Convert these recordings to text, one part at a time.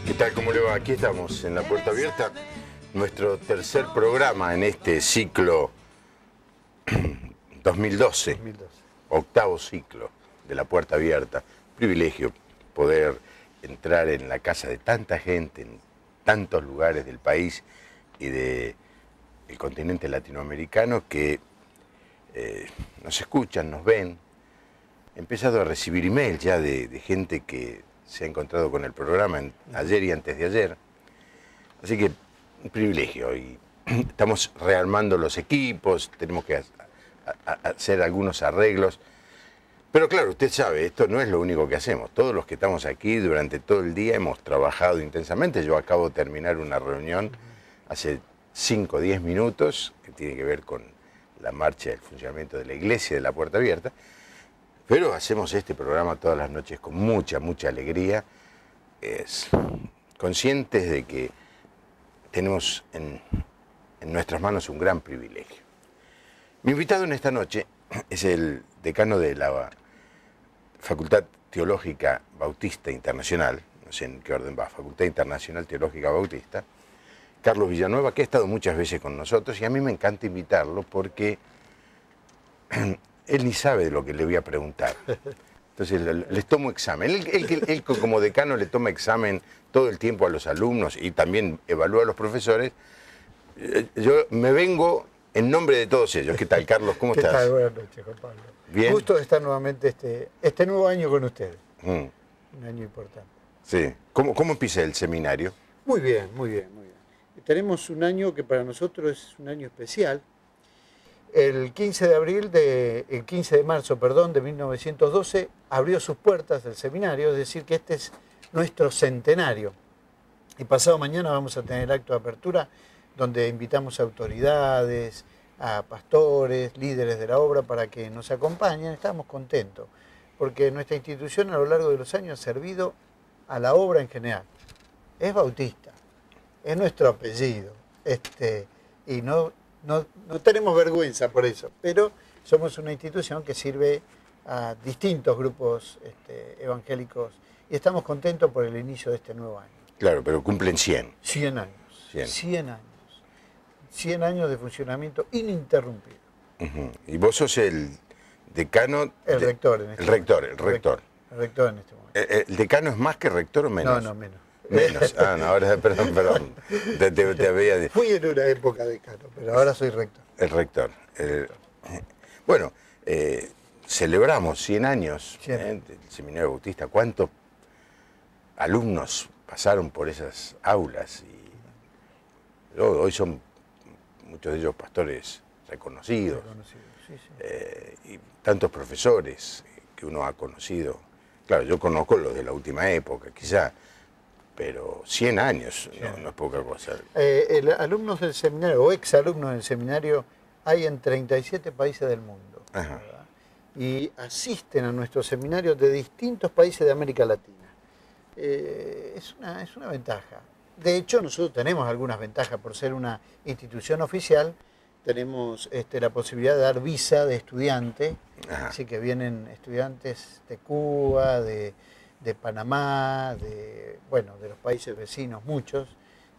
¿Qué tal? ¿Cómo le va? Aquí estamos en La Puerta Abierta, nuestro tercer programa en este ciclo 2012, octavo ciclo de La Puerta Abierta. Privilegio poder entrar en la casa de tanta gente, en tantos lugares del país y del continente latinoamericano que nos escuchan, nos ven. He empezado a recibir email ya de gente que se ha encontrado con el programa ayer y antes de ayer. Así que un privilegio. Y estamos rearmando los equipos, tenemos que hacer algunos arreglos. Pero claro, usted sabe, esto no es lo único que hacemos. Todos los que estamos aquí durante todo el día hemos trabajado intensamente. Yo acabo de terminar una reunión hace 5 o 10 minutos que tiene que ver con la marcha del funcionamiento de la iglesia de La Puerta Abierta. Pero hacemos este programa todas las noches con mucha, mucha alegría, conscientes de que tenemos en nuestras manos un gran privilegio. Mi invitado en esta noche es el decano de la Facultad Teológica Bautista Internacional, no sé en qué orden va, Facultad Internacional Teológica Bautista, Carlos Villanueva, que ha estado muchas veces con nosotros, y a mí me encanta invitarlo porque él ni sabe de lo que le voy a preguntar. Entonces les tomo examen. Él como decano le toma examen todo el tiempo a los alumnos y también evalúa a los profesores. Yo me vengo en nombre de todos ellos. ¿Qué tal, Carlos? ¿Cómo estás? ¿Qué tal? Buenas noches, Juan Pablo. Bien. Gusto de estar nuevamente este nuevo año con ustedes. Un año importante. Sí. ¿Cómo empieza el seminario? Muy bien, muy bien, muy bien. Tenemos un año que para nosotros es un año especial. El 15 de marzo, de 1912 abrió sus puertas el seminario, es decir que este es nuestro centenario. Y pasado mañana vamos a tener el acto de apertura donde invitamos a autoridades, a pastores, líderes de la obra para que nos acompañen. Estamos contentos porque nuestra institución a lo largo de los años ha servido a la obra en general. Es bautista, es nuestro apellido, y no tenemos vergüenza por eso, pero somos una institución que sirve a distintos grupos evangélicos y estamos contentos por el inicio de este nuevo año. Claro, pero cumplen 100. 100 años. 100 años. 100 años de funcionamiento ininterrumpido. Y vos sos el decano... El rector en este momento. El rector. El rector en este momento. ¿El decano es más que rector o menos? No, menos. Menos. No, ahora, perdón. Te había... Fui en una época decano, pero ahora soy rector. El rector. Bueno, celebramos 100 años del Seminario Bautista. ¿Cuántos alumnos pasaron por esas aulas? Y hoy son muchos de ellos pastores reconocidos. Sí, sí. Y tantos profesores que uno ha conocido. Claro, yo conozco los de la última época, quizá. Pero 100 años no es poca cosa. Alumnos del seminario o exalumnos del seminario hay en 37 países del mundo. Y asisten a nuestro seminario de distintos países de América Latina. Es una ventaja. De hecho, nosotros tenemos algunas ventajas por ser una institución oficial. Tenemos la posibilidad de dar visa de estudiante. Así que vienen estudiantes de Cuba, de Panamá, de los países vecinos, muchos,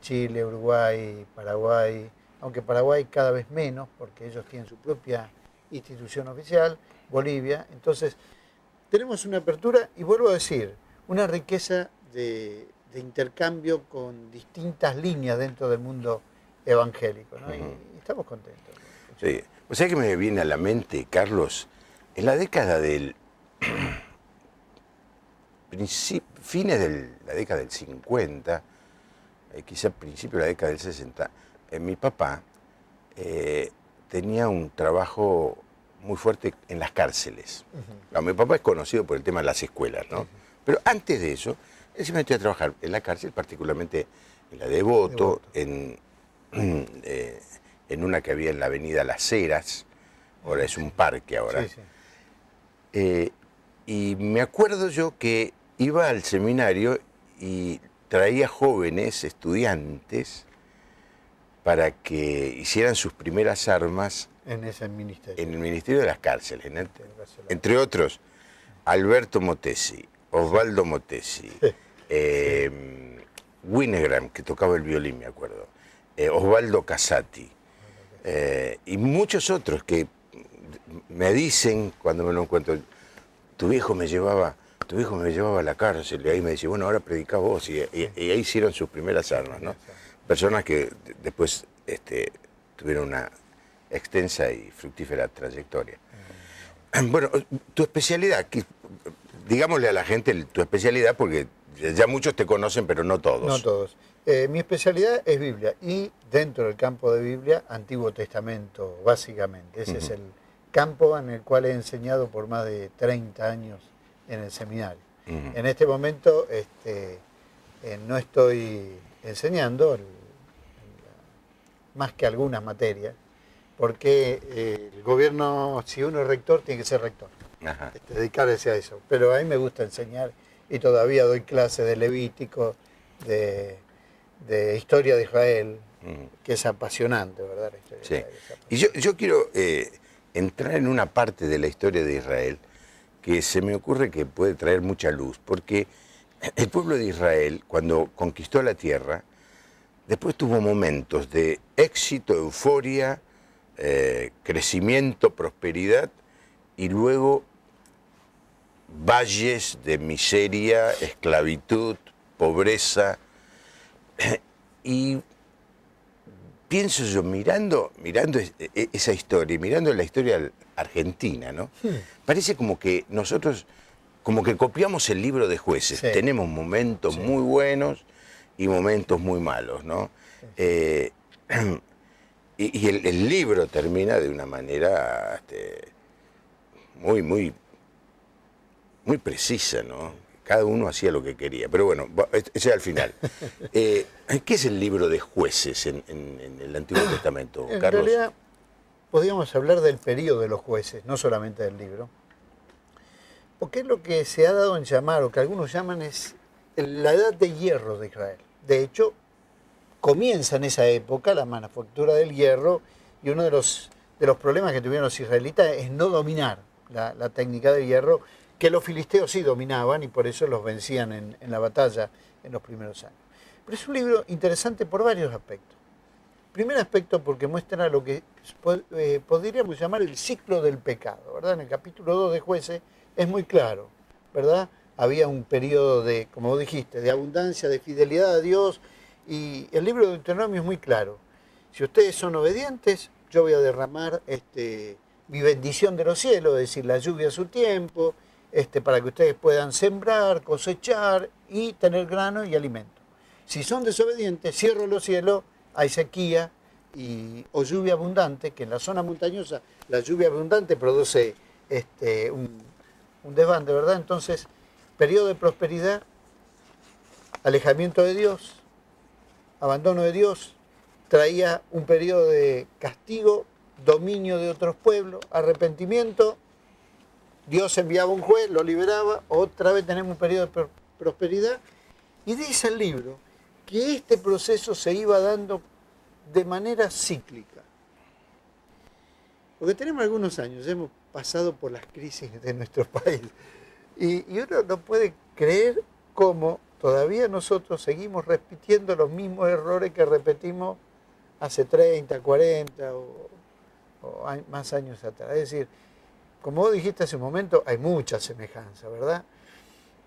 Chile, Uruguay, Paraguay, aunque Paraguay cada vez menos, porque ellos tienen su propia institución oficial, Bolivia. Entonces, tenemos una apertura, y vuelvo a decir, una riqueza de intercambio con distintas líneas dentro del mundo evangélico, ¿no? Y estamos contentos. Sí. O sea que me viene a la mente, Carlos, en la década del... fines de la década del 50, quizá principio de la década del 60, mi papá tenía un trabajo muy fuerte en las cárceles. Mi papá es conocido por el tema de las escuelas, ¿no? Pero antes de eso, él se metió a trabajar en la cárcel, particularmente en la Devoto, en una que había en la avenida Las Heras, ahora es un parque ahora. Y me acuerdo yo que iba al seminario y traía jóvenes estudiantes para que hicieran sus primeras armas en ese ministerio. En el Ministerio de las Cárceles, entre otros, Alberto Motesi, Osvaldo Motesi, Winnegram, que tocaba el violín, me acuerdo, Osvaldo Casati, y muchos otros que me dicen cuando me lo encuentro, tu hijo me llevaba a la cárcel, y ahí me dice, bueno, ahora predicá vos, y ahí hicieron sus primeras armas, ¿no? Personas que después tuvieron una extensa y fructífera trayectoria. Bueno, tu especialidad, digámosle a la gente tu especialidad, porque ya muchos te conocen, pero no todos. No todos. Mi especialidad es Biblia, y dentro del campo de Biblia, Antiguo Testamento, básicamente. Ese es el campo en el cual he enseñado por más de 30 años en el seminario. En este momento no estoy enseñando más que algunas materias, porque el gobierno, si uno es rector, tiene que ser rector, dedicarse a eso. Pero a mí me gusta enseñar, y todavía doy clases de Levítico, de historia de Israel, que es apasionante, ¿verdad? La historia de Israel es apasionante. Y yo quiero entrar en una parte de la historia de Israel que se me ocurre que puede traer mucha luz, porque el pueblo de Israel, cuando conquistó la tierra, después tuvo momentos de éxito, euforia, crecimiento, prosperidad, y luego valles de miseria, esclavitud, pobreza. Y pienso yo, mirando esa historia, y mirando la historia argentina, ¿no? Parece como que nosotros, como que copiamos el libro de Jueces. Sí. Tenemos momentos muy buenos y momentos muy malos, ¿no? Sí. Y el libro termina de una manera muy precisa, ¿no? Cada uno hacía lo que quería. Pero bueno, ese es al final. ¿Qué es el libro de Jueces en el Antiguo Testamento, en Carlos? En realidad, podríamos hablar del periodo de los jueces, no solamente del libro. Porque es lo que se ha dado en llamar, o que algunos llaman, es la edad de hierro de Israel. De hecho, comienza en esa época la manufactura del hierro, y uno de los problemas que tuvieron los israelitas es no dominar la técnica del hierro, que los filisteos sí dominaban, y por eso los vencían en la batalla en los primeros años. Pero es un libro interesante por varios aspectos. Primer aspecto, porque muestra lo que podríamos llamar el ciclo del pecado, ¿verdad? En el capítulo 2 de Jueces es muy claro, ¿verdad? Había un periodo de, como vos dijiste, de abundancia, de fidelidad a Dios, y el libro de Deuteronomio es muy claro. Si ustedes son obedientes, yo voy a derramar mi bendición de los cielos, es decir, la lluvia a su tiempo, para que ustedes puedan sembrar, cosechar y tener grano y alimento. Si son desobedientes, cierro los cielos, hay sequía o lluvia abundante, que en la zona montañosa la lluvia abundante produce un desbande, ¿verdad? Entonces, periodo de prosperidad, alejamiento de Dios, abandono de Dios, traía un periodo de castigo, dominio de otros pueblos, arrepentimiento, Dios enviaba un juez, lo liberaba, otra vez tenemos un periodo de prosperidad, y dice el libro que este proceso se iba dando de manera cíclica. Porque tenemos algunos años, hemos pasado por las crisis de nuestro país, y uno no puede creer cómo todavía nosotros seguimos repitiendo los mismos errores que repetimos hace 30, 40 o más años atrás. Es decir, como vos dijiste hace un momento, hay mucha semejanza, ¿verdad?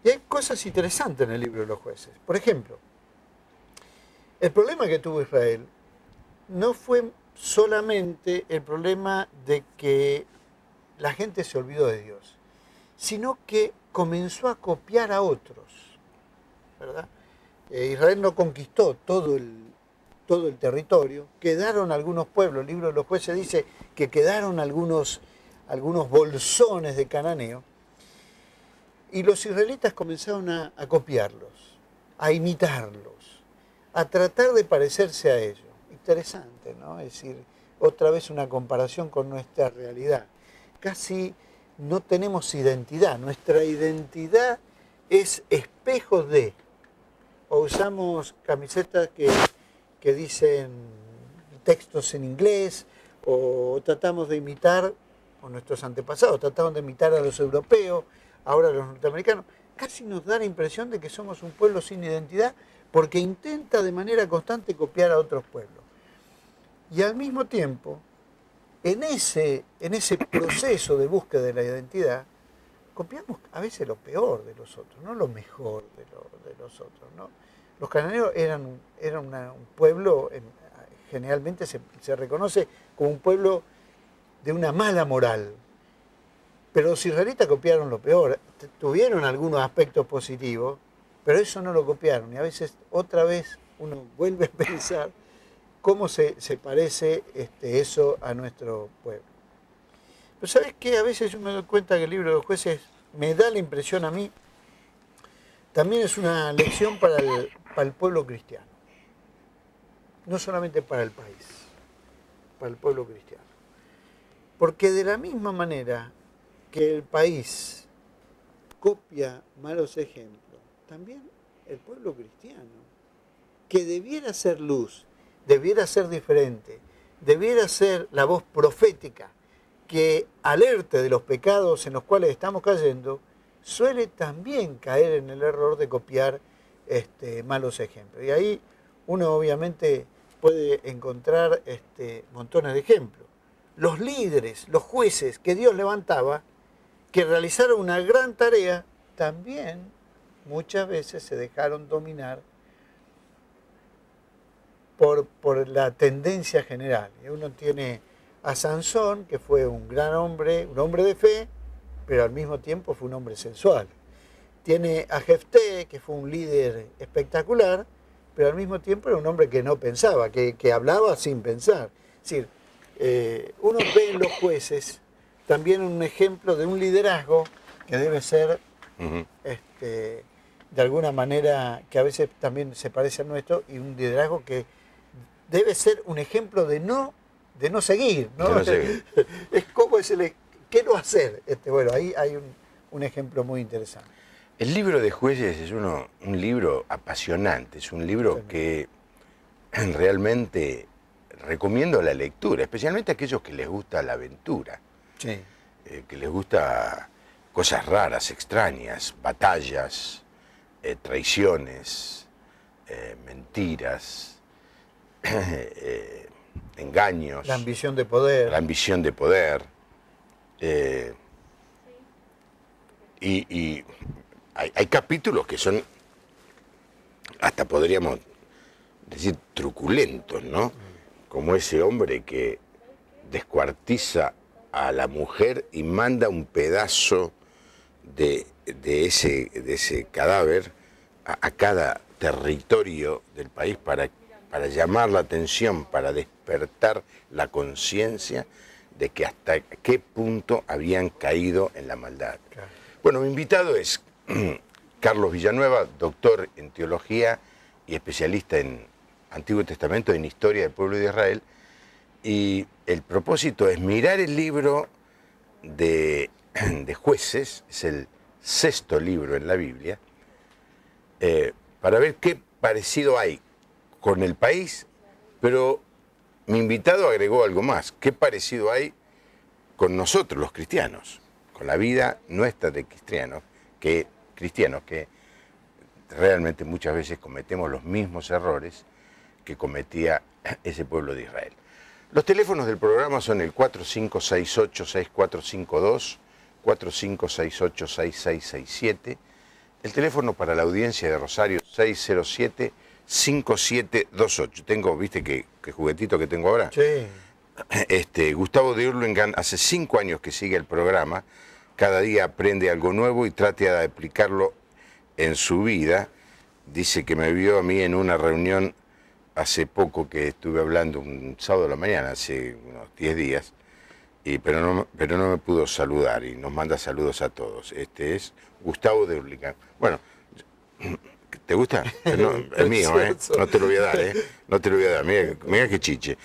Y hay cosas interesantes en el libro de los Jueces. Por ejemplo, el problema que tuvo Israel no fue solamente el problema de que la gente se olvidó de Dios, sino que comenzó a copiar a otros, ¿verdad? Israel no conquistó todo el territorio, quedaron algunos pueblos. El libro de los Jueces dice que quedaron algunos bolsones de cananeo, y los israelitas comenzaron a copiarlos, a imitarlos, a tratar de parecerse a ellos. Interesante, ¿no? Es decir, otra vez una comparación con nuestra realidad. Casi no tenemos identidad, nuestra identidad es espejo de, o usamos camisetas que dicen textos en inglés, o tratamos de imitar, o nuestros antepasados trataban de imitar a los europeos, ahora a los norteamericanos. Casi nos da la impresión de que somos un pueblo sin identidad, porque intenta de manera constante copiar a otros pueblos. Y al mismo tiempo, en ese proceso de búsqueda de la identidad, copiamos a veces lo peor de los otros, no lo mejor de los otros, ¿no? Los cananeos eran un pueblo, generalmente se reconoce como un pueblo de una mala moral, pero los israelitas copiaron lo peor, tuvieron algunos aspectos positivos, pero eso no lo copiaron, y a veces otra vez uno vuelve a pensar cómo se parece eso a nuestro pueblo. Pero ¿sabes qué? A veces yo me doy cuenta que el libro de los jueces me da la impresión a mí, también es una lección para el pueblo cristiano. No solamente para el país, para el pueblo cristiano. Porque de la misma manera que el país copia malos ejemplos, también el pueblo cristiano, que debiera ser luz, debiera ser diferente, debiera ser la voz profética que alerte de los pecados en los cuales estamos cayendo, suele también caer en el error de copiar malos ejemplos. Y ahí uno obviamente puede encontrar montones de ejemplos. Los líderes, los jueces que Dios levantaba, que realizaron una gran tarea, también muchas veces se dejaron dominar por la tendencia general. Y uno tiene a Sansón, que fue un gran hombre, un hombre de fe, pero al mismo tiempo fue un hombre sensual. Tiene a Jefté, que fue un líder espectacular, pero al mismo tiempo era un hombre que no pensaba, que hablaba sin pensar. Es decir, uno ve en los jueces también un ejemplo de un liderazgo que debe ser, de alguna manera, que a veces también se parece al nuestro, y un liderazgo que debe ser un ejemplo de no seguir, ¿no? De no seguir. Es como ¿qué no hacer? Bueno, ahí hay un ejemplo muy interesante. El libro de Jueces es un libro apasionante, es un libro que realmente recomiendo la lectura, especialmente a aquellos que les gusta la aventura, Sí. Que les gusta cosas raras, extrañas, batallas, traiciones, mentiras, engaños. La ambición de poder. La ambición de poder. Y hay capítulos que son, hasta podríamos decir, truculentos, ¿no? Como ese hombre que descuartiza a la mujer y manda un pedazo de ese cadáver a cada territorio del país para llamar la atención, para despertar la conciencia de que hasta qué punto habían caído en la maldad. Claro. Bueno, mi invitado es Carlos Villanueva, doctor en teología y especialista en Antiguo Testamento, en historia del pueblo de Israel, y el propósito es mirar el libro de Jueces, es el 6º libro en la Biblia, para ver qué parecido hay con el país, pero mi invitado agregó algo más, qué parecido hay con nosotros los cristianos, con la vida nuestra de cristianos, que realmente muchas veces cometemos los mismos errores que cometía ese pueblo de Israel. Los teléfonos del programa son el 4568-6452, 4568-6667, el teléfono para la audiencia de Rosario 607-5728. Tengo, ¿viste qué juguetito que tengo ahora? Sí. Gustavo de Hurlingham hace 5 años que sigue el programa, cada día aprende algo nuevo y trata de aplicarlo en su vida. Dice que me vio a mí en una reunión hace poco que estuve hablando, un sábado de la mañana, hace unos 10 días, pero no me pudo saludar y nos manda saludos a todos. Este es Gustavo de Hurlingham. Bueno, ¿te gusta? No, es mío, ¿eh? No te lo voy a dar, ¿eh? No te lo voy a dar, mira qué chiche.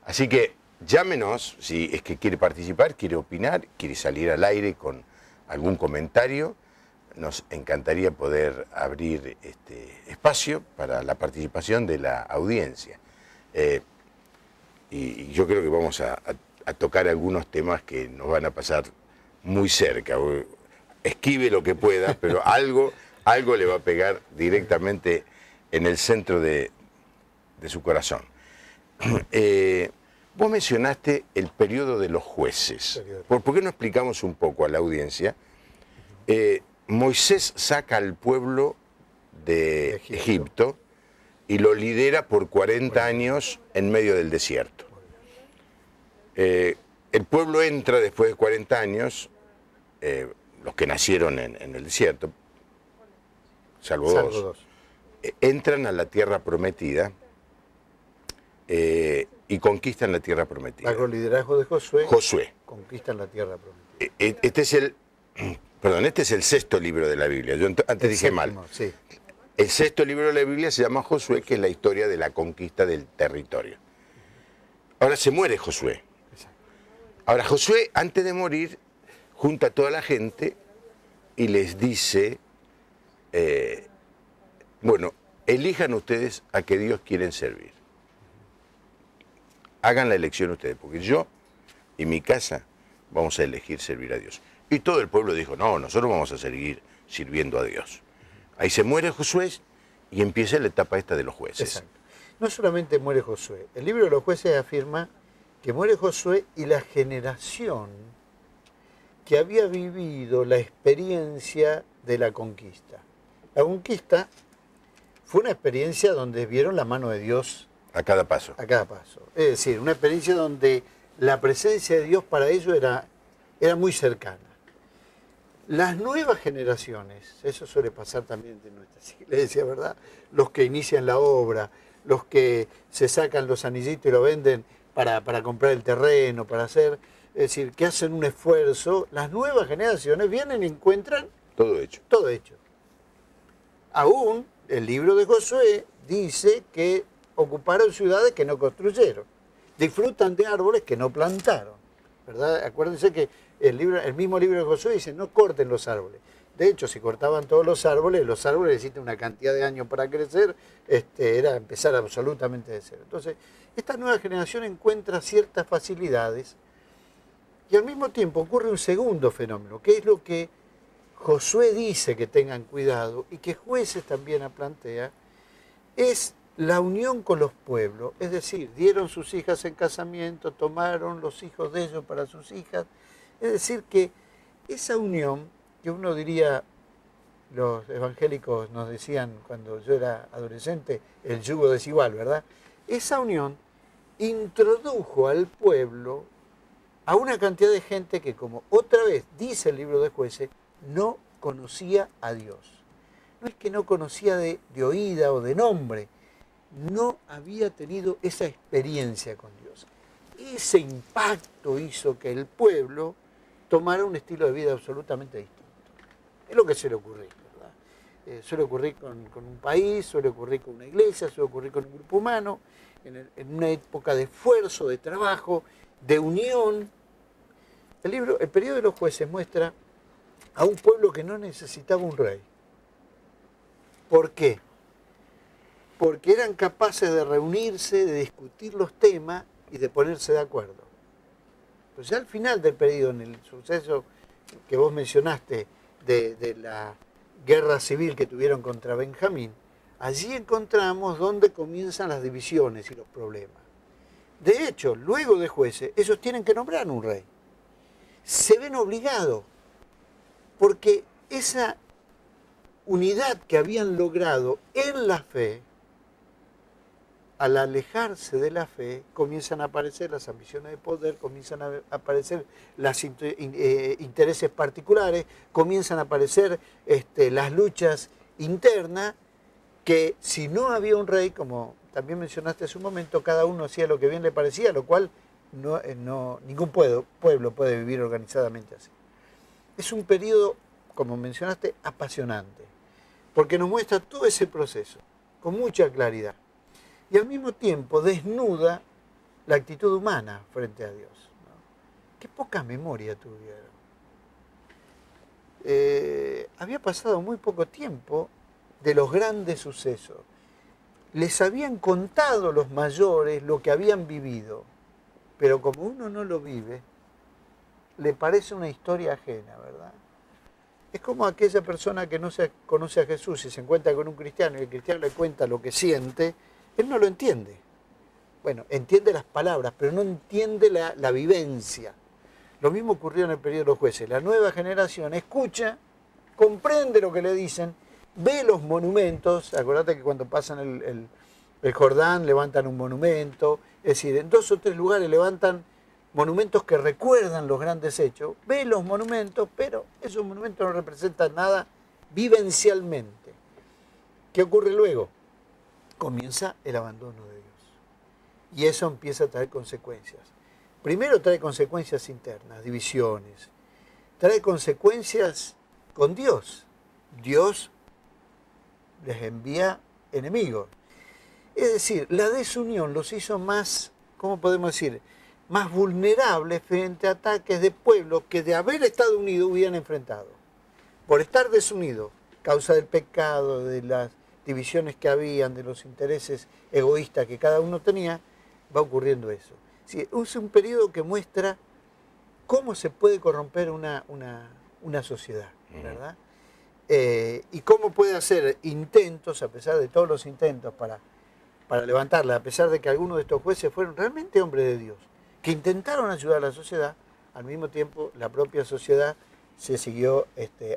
Así que llámenos si es que quiere participar, quiere opinar, quiere salir al aire con algún comentario. Nos encantaría poder abrir este espacio para la participación de la audiencia. Y yo creo que vamos a tocar algunos temas que nos van a pasar muy cerca. Esquive lo que pueda, pero algo algo le va a pegar directamente en el centro de su corazón. Vos mencionaste el periodo de los jueces. ¿Por qué no explicamos un poco a la audiencia? Moisés saca al pueblo de Egipto y lo lidera por 40 años en medio del desierto. El pueblo entra después de 40 años, los que nacieron en el desierto, salvo dos, entran a la tierra prometida y conquistan la tierra prometida. Bajo el liderazgo de Josué, conquistan la tierra prometida. Este es el sexto libro de la Biblia. Yo antes dije mal. Sí. El sexto libro de la Biblia se llama Josué, que es la historia de la conquista del territorio. Ahora se muere Josué. Ahora Josué, antes de morir, junta a toda la gente y les dice, bueno, elijan ustedes a qué Dios quieren servir. Hagan la elección ustedes, porque yo y mi casa vamos a elegir servir a Dios. Y todo el pueblo dijo, no, nosotros vamos a seguir sirviendo a Dios. Ahí se muere Josué y empieza la etapa esta de los jueces. Exacto. No solamente muere Josué, el libro de los jueces afirma que muere Josué y la generación que había vivido la experiencia de la conquista. La conquista fue una experiencia donde vieron la mano de Dios a cada paso. A cada paso. Es decir, una experiencia donde la presencia de Dios para ellos era muy cercana. Las nuevas generaciones, eso suele pasar también de nuestras iglesias, ¿verdad? Los que inician la obra, los que se sacan los anillitos y lo venden para comprar el terreno, para hacer, es decir, que hacen un esfuerzo, las nuevas generaciones vienen y encuentran todo hecho. Todo hecho. Aún el libro de Josué dice que ocuparon ciudades que no construyeron, disfrutan de árboles que no plantaron, ¿verdad? Acuérdense que el mismo libro de Josué dice, no corten los árboles. De hecho, si cortaban todos los árboles necesitan una cantidad de años para crecer, era empezar absolutamente de cero. Entonces, esta nueva generación encuentra ciertas facilidades y al mismo tiempo ocurre un segundo fenómeno, que es lo que Josué dice que tengan cuidado y que Jueces también plantea, es la unión con los pueblos, es decir, dieron sus hijas en casamiento, tomaron los hijos de ellos para sus hijas, es decir, que esa unión, que uno diría, los evangélicos nos decían cuando yo era adolescente, el yugo desigual, ¿verdad? Esa unión introdujo al pueblo a una cantidad de gente que, como otra vez dice el libro de Jueces, no conocía a Dios. No es que no conocía de oída o de nombre, no había tenido esa experiencia con Dios. Ese impacto hizo que el pueblo tomara un estilo de vida absolutamente distinto. Es lo que suele ocurrir, ¿verdad? Suele ocurrir con un país, suele ocurrir con una iglesia, suele ocurrir con un grupo humano, en una época de esfuerzo, de trabajo, de unión. El periodo de los jueces muestra a un pueblo que no necesitaba un rey. ¿Por qué? Porque eran capaces de reunirse, de discutir los temas y de ponerse de acuerdo. Pues ya al final del periodo, en el suceso que vos mencionaste de la guerra civil que tuvieron contra Benjamín, allí encontramos donde comienzan las divisiones y los problemas. De hecho, luego de Jueces, ellos tienen que nombrar un rey. Se ven obligados, porque esa unidad que habían logrado en la fe, al alejarse de la fe, comienzan a aparecer las ambiciones de poder, comienzan a aparecer los intereses particulares, comienzan a aparecer las luchas internas, que si no había un rey, como también mencionaste hace un momento, cada uno hacía lo que bien le parecía, lo cual ningún pueblo puede vivir organizadamente así. Es un periodo, como mencionaste, apasionante, porque nos muestra todo ese proceso con mucha claridad. Y al mismo tiempo desnuda la actitud humana frente a Dios, ¿no? Qué poca memoria tuvieron. Había pasado muy poco tiempo de los grandes sucesos. Les habían contado los mayores lo que habían vivido, pero como uno no lo vive, le parece una historia ajena, ¿verdad? Es como aquella persona que no se conoce a Jesús y se encuentra con un cristiano y el cristiano le cuenta lo que siente, él no lo entiende. Bueno, entiende las palabras, pero no entiende la vivencia. Lo mismo ocurrió en el periodo de los jueces. La nueva generación escucha, comprende lo que le dicen, ve los monumentos. Acordate que cuando pasan el Jordán levantan un monumento. Es decir, en 2 o 3 lugares levantan monumentos que recuerdan los grandes hechos. Ve los monumentos, pero esos monumentos no representan nada vivencialmente. ¿Qué ocurre luego? Comienza el abandono de Dios. Y eso empieza a traer consecuencias. Primero trae consecuencias internas, divisiones. Trae consecuencias con Dios. Dios les envía enemigos. Es decir, la desunión los hizo más, ¿cómo podemos decir?, más vulnerables frente a ataques de pueblos que de haber estado unidos hubieran enfrentado. Por estar desunidos, causa del pecado, de las divisiones que habían, de los intereses egoístas que cada uno tenía, va ocurriendo eso. Sí, es un periodo que muestra cómo se puede corromper una sociedad, ¿verdad? Y cómo puede hacer intentos, a pesar de todos los intentos para levantarla, a pesar de que algunos de estos jueces fueron realmente hombres de Dios, que intentaron ayudar a la sociedad, al mismo tiempo la propia sociedad se siguió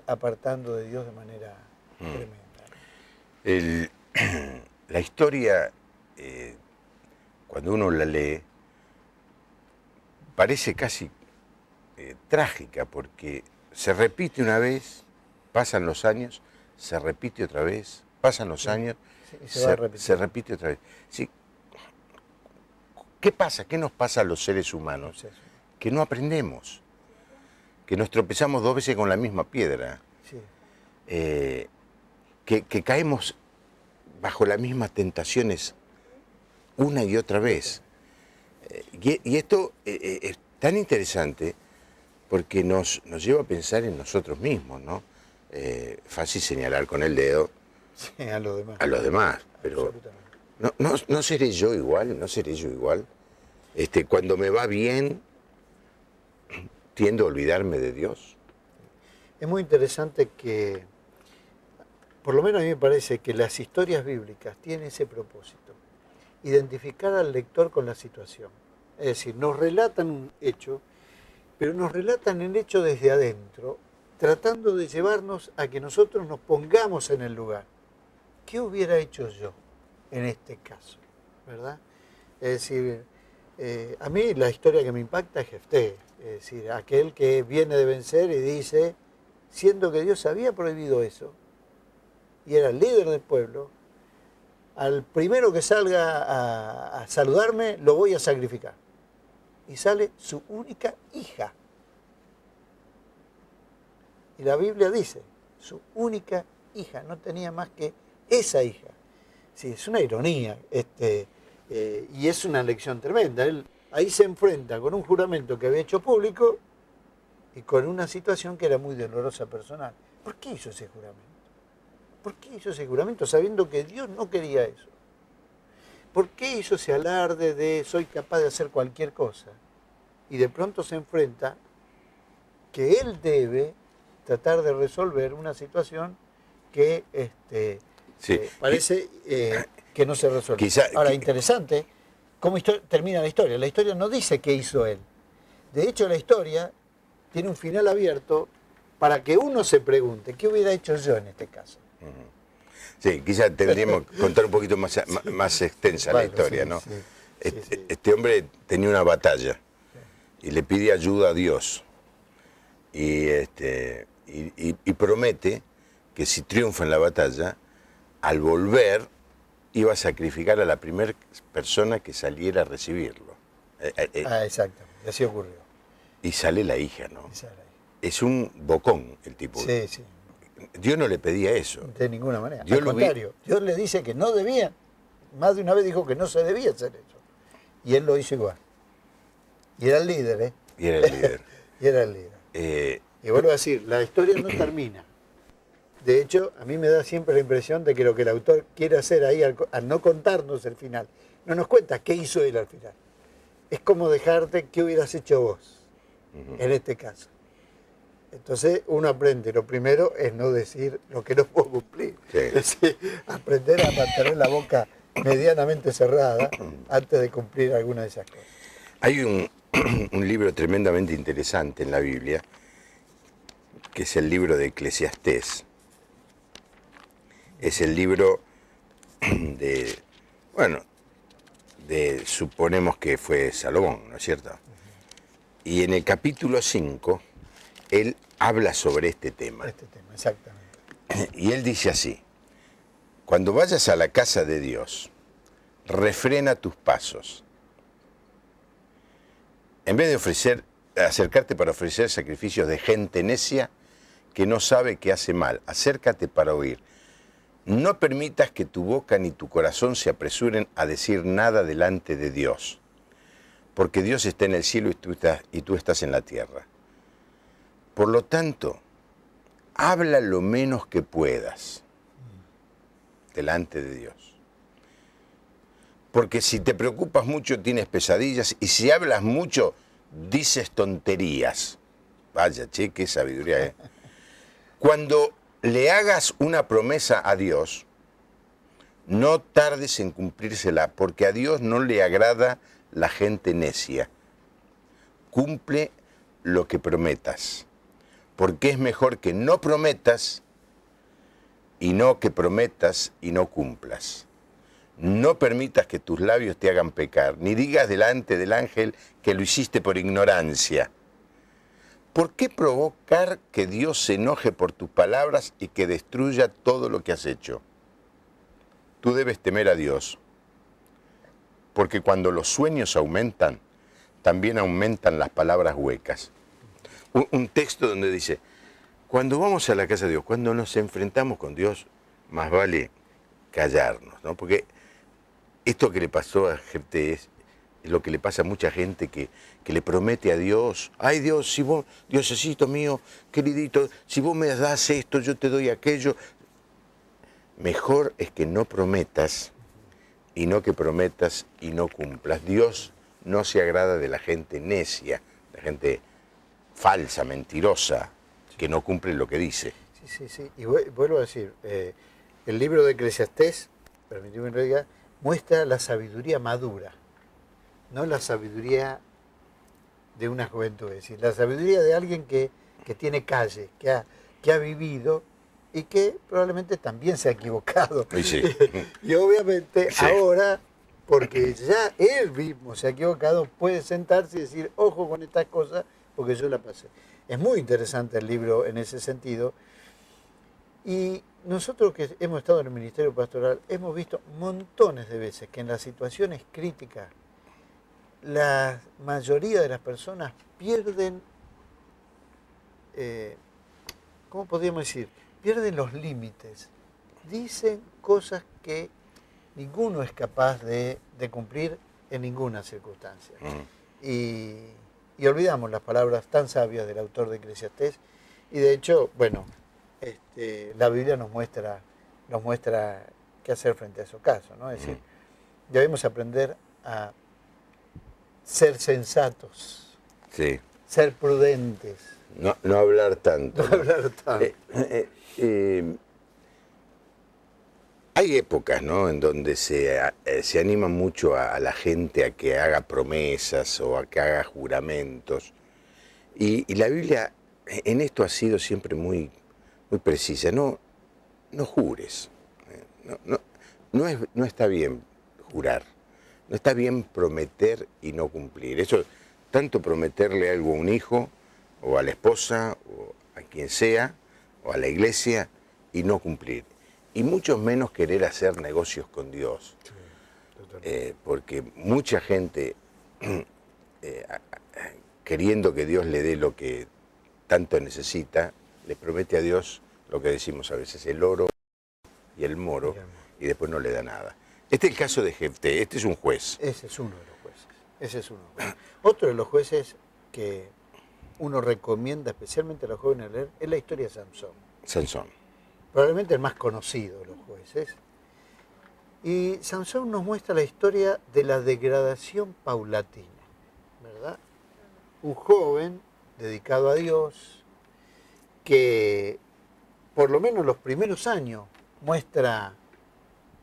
apartando de Dios de manera tremenda. La historia, cuando uno la lee, parece casi trágica, porque se repite una vez, pasan los años, se repite otra vez, pasan los años, se repite otra vez. Sí. ¿Qué pasa? ¿Qué nos pasa a los seres humanos? Que no aprendemos, que nos tropezamos 2 veces con la misma piedra, que caemos bajo las mismas tentaciones una y otra vez. Y esto es tan interesante porque nos lleva a pensar en nosotros mismos, ¿no? Fácil señalar con el dedo a los demás, pero no seré yo igual, cuando me va bien, tiendo a olvidarme de Dios. Es muy interesante que, por lo menos a mí me parece que las historias bíblicas tienen ese propósito, identificar al lector con la situación. Es decir, nos relatan un hecho, pero nos relatan el hecho desde adentro, tratando de llevarnos a que nosotros nos pongamos en el lugar. ¿Qué hubiera hecho yo en este caso? ¿Verdad? Es decir, a mí la historia que me impacta es Jefté, es decir, aquel que viene de vencer y dice, siendo que Dios había prohibido eso, y era el líder del pueblo, al primero que salga a saludarme, lo voy a sacrificar. Y sale su única hija. Y la Biblia dice, su única hija, no tenía más que esa hija. Sí, es una ironía, y es una lección tremenda. Él ahí se enfrenta con un juramento que había hecho público y con una situación que era muy dolorosa personal. ¿Por qué hizo ese juramento? ¿Por qué hizo ese juramento sabiendo que Dios no quería eso? ¿Por qué hizo ese alarde de soy capaz de hacer cualquier cosa? Y de pronto se enfrenta que él debe tratar de resolver una situación que parece que no se resuelve. Ahora, interesante cómo termina la historia. La historia no dice qué hizo él. De hecho, la historia tiene un final abierto para que uno se pregunte, ¿qué hubiera hecho yo en este caso? Sí, quizás tendríamos que contar un poquito más extensa la historia, ¿no? Sí. Este hombre tenía una batalla y le pide ayuda a Dios y promete que si triunfa en la batalla, al volver iba a sacrificar a la primera persona que saliera a recibirlo. Exacto, y así ocurrió. Y sale la hija, ¿no? Es un bocón el tipo. Sí, sí. Dios no le pedía eso. De ninguna manera. Al contrario, Dios le dice que no debía. Más de una vez dijo que no se debía hacer eso. Y él lo hizo igual. Y era el líder, ¿eh? Y era el líder. Y era el líder. Y vuelvo a decir, la historia no termina. De hecho, a mí me da siempre la impresión de que lo que el autor quiere hacer ahí, al no contarnos el final, no nos cuenta qué hizo él al final. Es como dejarte qué hubieras hecho vos, en este caso. Entonces uno aprende, lo primero es no decir lo que no puedo cumplir. Sí. Es decir, aprender a mantener la boca medianamente cerrada antes de cumplir alguna de esas cosas. Hay un libro tremendamente interesante en la Biblia, que es el libro de Eclesiastés. Es el libro de, bueno, suponemos que fue Salomón, ¿no es cierto? Y en el capítulo 5, él habla sobre este tema. Este tema, exactamente. Y él dice así: cuando vayas a la casa de Dios, refrena tus pasos. En vez de acercarte para ofrecer sacrificios de gente necia que no sabe que hace mal, acércate para oír. No permitas que tu boca ni tu corazón se apresuren a decir nada delante de Dios, porque Dios está en el cielo y tú estás en la tierra. Por lo tanto, habla lo menos que puedas delante de Dios. Porque si te preocupas mucho tienes pesadillas, y si hablas mucho dices tonterías. Vaya, che, qué sabiduría, ¿eh? Cuando le hagas una promesa a Dios, no tardes en cumplírsela, porque a Dios no le agrada la gente necia. Cumple lo que prometas, porque es mejor que no prometas y no que prometas y no cumplas. No permitas que tus labios te hagan pecar, ni digas delante del ángel que lo hiciste por ignorancia. ¿Por qué provocar que Dios se enoje por tus palabras y que destruya todo lo que has hecho? Tú debes temer a Dios, porque cuando los sueños aumentan, también aumentan las palabras huecas. Un texto donde dice: cuando vamos a la casa de Dios, cuando nos enfrentamos con Dios, más vale callarnos, ¿no? Porque esto que le pasó a gente es lo que le pasa a mucha gente que le promete a Dios: ay Dios, si vos, Diosecito mío, queridito, si vos me das esto, yo te doy aquello. Mejor es que no prometas, y no que prometas y no cumplas. Dios no se agrada de la gente necia, la gente falsa, mentirosa, que no cumple lo que dice. Sí. Y vuelvo a decir, el libro de Eclesiastés, permíteme que lo diga, muestra la sabiduría madura, no la sabiduría de una juventud, es decir, la sabiduría de alguien que tiene calle, que ha vivido y que probablemente también se ha equivocado. Y sí. Y obviamente Sí. ahora, porque ya él mismo se ha equivocado, puede sentarse y decir: ojo con estas cosas, porque yo la pasé. Es muy interesante el libro en ese sentido. Y nosotros que hemos estado en el Ministerio Pastoral hemos visto montones de veces que en las situaciones críticas la mayoría de las personas pierden, ¿cómo podríamos decir? Pierden los límites. Dicen cosas que ninguno es capaz de cumplir en ninguna circunstancia. Y olvidamos las palabras tan sabias del autor de Eclesiastés. Y de hecho, bueno, la Biblia nos muestra qué hacer frente a esos casos, ¿no? Es decir, debemos aprender a ser sensatos, Sí. ser prudentes. No hablar tanto. No hablar tanto. Hay épocas, ¿no?, en donde se anima mucho a la gente a que haga promesas o a que haga juramentos. Y la Biblia en esto ha sido siempre muy precisa. No jures. No está bien jurar. No está bien prometer y no cumplir. Eso, tanto prometerle algo a un hijo, o a la esposa, o a quien sea, o a la iglesia, y no cumplir. Y mucho menos querer hacer negocios con Dios. Sí, porque mucha gente, queriendo que Dios le dé lo que tanto necesita, le promete a Dios lo que decimos a veces: el oro y el moro, y después no le da nada. Este es el caso de Jefté. Este es un juez. Ese es uno de los jueces. Ese es uno. Otro de los jueces que uno recomienda especialmente a los jóvenes leer es la historia de Sansón. Sansón. Probablemente el más conocido de los jueces. Y Sansón nos muestra la historia de la degradación paulatina, ¿verdad? Un joven dedicado a Dios, que por lo menos los primeros años muestra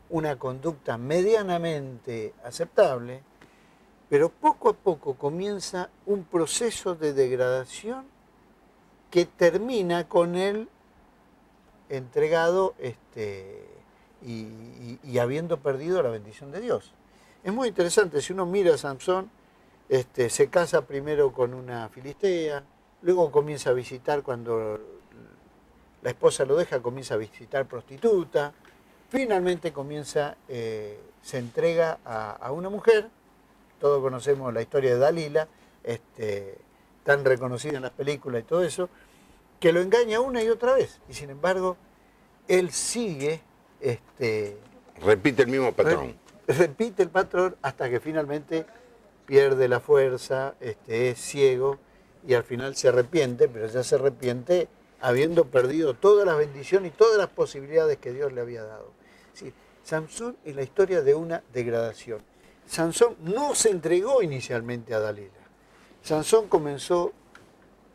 una conducta medianamente aceptable, pero poco a poco comienza un proceso de degradación que termina con él entregado y habiendo perdido la bendición de Dios. Es muy interesante, si uno mira a Samson, se casa primero con una filistea, luego comienza a visitar, cuando la esposa lo deja, comienza a visitar prostituta, finalmente se entrega a una mujer. Todos conocemos la historia de Dalila, tan reconocida en las películas y todo eso, que lo engaña una y otra vez. Y sin embargo, él sigue... repite el mismo patrón. Repite el patrón hasta que finalmente pierde la fuerza, es ciego y al final se arrepiente, pero ya se arrepiente habiendo perdido todas las bendiciones y todas las posibilidades que Dios le había dado. Sí, Samson es la historia de una degradación. Sansón no se entregó inicialmente a Dalila. Sansón comenzó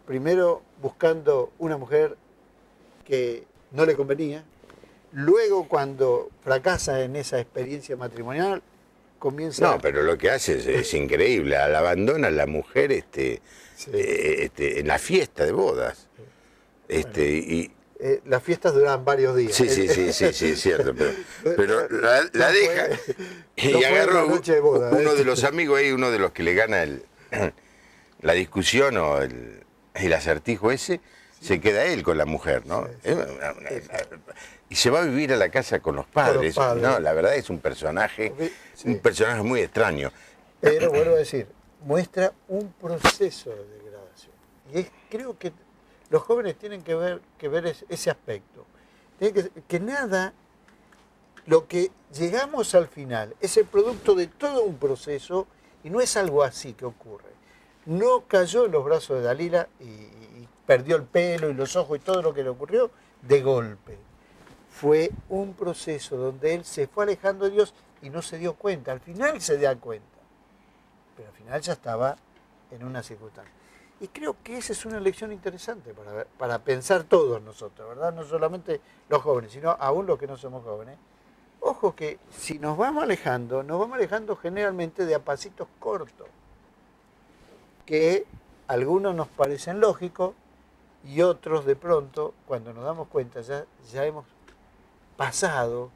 primero buscando una mujer que no le convenía. Luego, cuando fracasa en esa experiencia matrimonial, comienza... No, pero lo que hace es increíble. La abandona a la mujer Sí. En la fiesta de bodas. Las fiestas duraban varios días. Sí, es cierto. Pero la deja y agarró uno de los amigos ahí, uno de los que le gana la discusión o el acertijo ese, se queda él con la mujer, ¿no? Sí. Y se va a vivir a la casa con los padres. No, la verdad es un personaje muy extraño. Pero vuelvo a decir, muestra un proceso de degradación. Y creo que los jóvenes tienen que ver ese aspecto. Que nada, lo que llegamos al final, es el producto de todo un proceso y no es algo así que ocurre. No cayó en los brazos de Dalila y perdió el pelo y los ojos y todo lo que le ocurrió de golpe. Fue un proceso donde él se fue alejando de Dios y no se dio cuenta. Al final se da cuenta, pero al final ya estaba en una circunstancia. Y creo que esa es una lección interesante para pensar todos nosotros, ¿verdad? No solamente los jóvenes, sino aún los que no somos jóvenes. Ojo que si nos vamos alejando generalmente de a pasitos cortos, que algunos nos parecen lógicos y otros de pronto, cuando nos damos cuenta, ya hemos pasado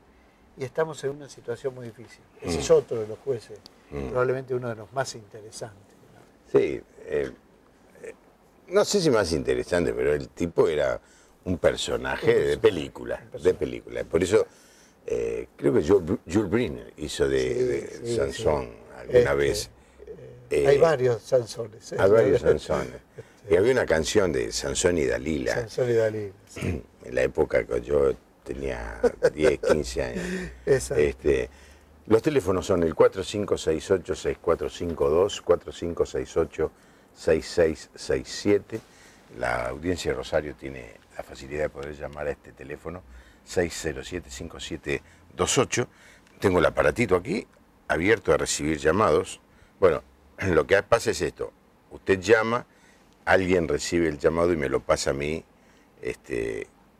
y estamos en una situación muy difícil. Ese es otro de los jueces, probablemente uno de los más interesantes, ¿no? Sí, no sé si más interesante, pero el tipo era un personaje de película. Por eso creo que Jules Briner hizo de Sansón alguna vez. Hay varios Sansones. Hay varios Sansones. Y había una canción de Sansón y Dalila. Sansón y Dalila. Sí. En la época que yo tenía 10, 15 años. Los teléfonos son el 4568-6452, 4568-6667. La audiencia de Rosario tiene la facilidad de poder llamar a este teléfono 607-5728. Tengo el aparatito aquí, abierto a recibir llamados. Bueno, lo que pasa es esto. Usted llama, alguien recibe el llamado y me lo pasa a mí,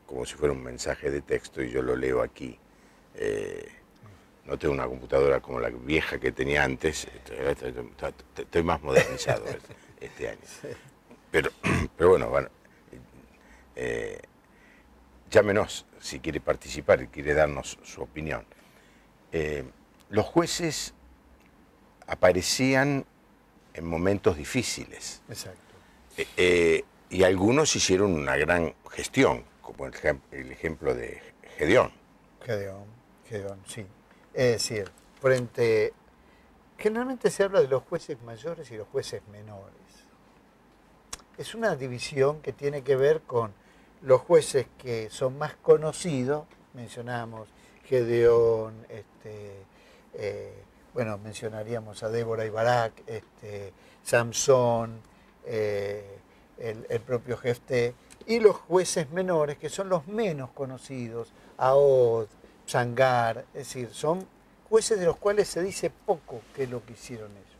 como si fuera un mensaje de texto, y yo lo leo aquí. No tengo una computadora como la vieja que tenía antes, estoy más modernizado este año. Pero bueno, llámenos si quiere participar y quiere darnos su opinión. Los jueces aparecían en momentos difíciles. Exacto. Y algunos hicieron una gran gestión, como el ejemplo de Gedeón. Gedeón, sí. Es decir, generalmente se habla de los jueces mayores y los jueces menores. Es una división que tiene que ver con los jueces que son más conocidos, mencionamos Gedeón, mencionaríamos a Débora y Barak, Samson, el propio Jefté, y los jueces menores, que son los menos conocidos, Ahod, Shamgar, es decir, son jueces de los cuales se dice poco que es lo que hicieron ellos.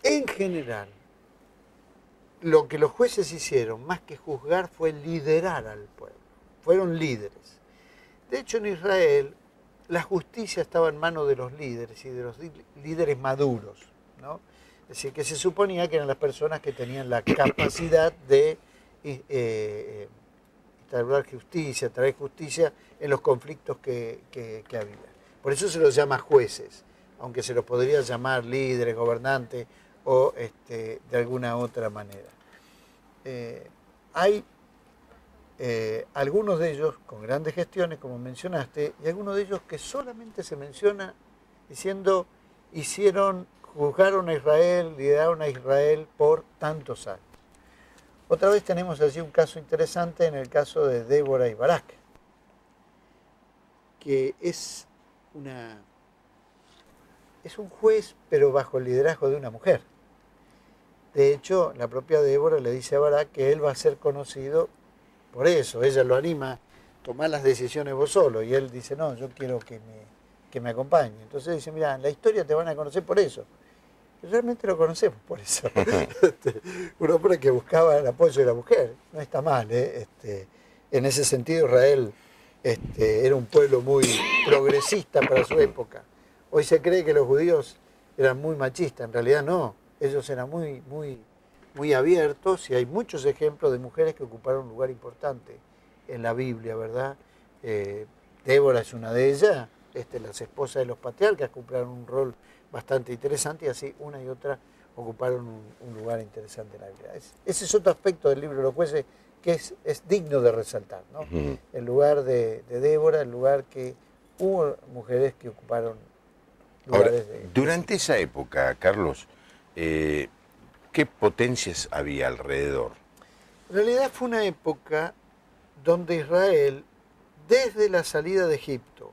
En general, lo que los jueces hicieron, más que juzgar, fue liderar al pueblo. Fueron líderes. De hecho, en Israel, la justicia estaba en manos de los líderes y de los líderes maduros, ¿no? Es decir, que se suponía que eran las personas que tenían la capacidad de instaurar justicia, traer justicia en los conflictos que había. Por eso se los llama jueces, aunque se los podría llamar líderes, gobernantes o de alguna otra manera. Hay algunos de ellos con grandes gestiones, como mencionaste, y algunos de ellos que solamente se menciona diciendo juzgaron a Israel, lideraron a Israel por tantos años. Otra vez tenemos allí un caso interesante en el caso de Débora y Barak, que es un juez, pero bajo el liderazgo de una mujer. De hecho, la propia Débora le dice a Barak que él va a ser conocido por eso. Ella lo anima, tomá las decisiones vos solo. Y él dice, no, yo quiero que me acompañe. Entonces dice, mira, en la historia te van a conocer por eso. Y realmente lo conocemos por eso. Un hombre que buscaba el apoyo de la mujer. No está mal, ¿eh? En ese sentido, Israel era un pueblo muy progresista para su época. Hoy se cree que los judíos eran muy machistas. En realidad no. Ellos eran muy abiertos y hay muchos ejemplos de mujeres que ocuparon un lugar importante en la Biblia, ¿verdad? Débora es una de ellas, las esposas de los patriarcas cumplieron un rol bastante interesante y así una y otra ocuparon un lugar interesante en la Biblia. Ese es otro aspecto del libro de los jueces que es digno de resaltar, ¿no? Uh-huh. El lugar de Débora, el lugar que hubo mujeres que ocuparon lugares. Ahora, durante esa época, Carlos, ¿qué potencias había alrededor? En realidad fue una época donde Israel, desde la salida de Egipto